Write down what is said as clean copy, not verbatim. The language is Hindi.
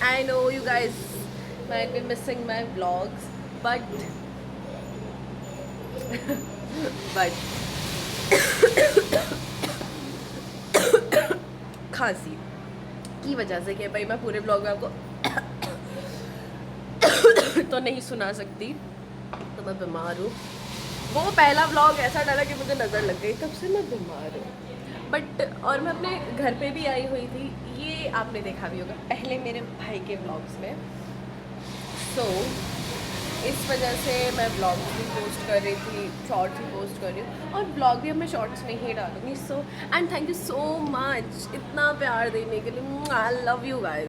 I know you guys might be missing my vlogs, but but खांसी की वजह से कि भाई मैं पूरे ब्लॉग में आपको तो नहीं सुना सकती, तो मैं बीमार हूँ। वो पहला व्लॉग ऐसा डाला कि मुझे नज़र लग गई, तब से मैं बीमार हूँ। बट और मैं अपने घर पे भी आई हुई थी, ये आपने देखा भी होगा पहले मेरे भाई के व्लॉग्स में। सो इस वजह से मैं व्लॉग्स भी पोस्ट कर रही थी, शॉर्ट्स भी पोस्ट कर रही हूँ, और व्लॉग भी अब मैं शॉर्ट्स में ही डालूँगी। So and thank you so much इतना प्यार देने के लिए। I love you guys.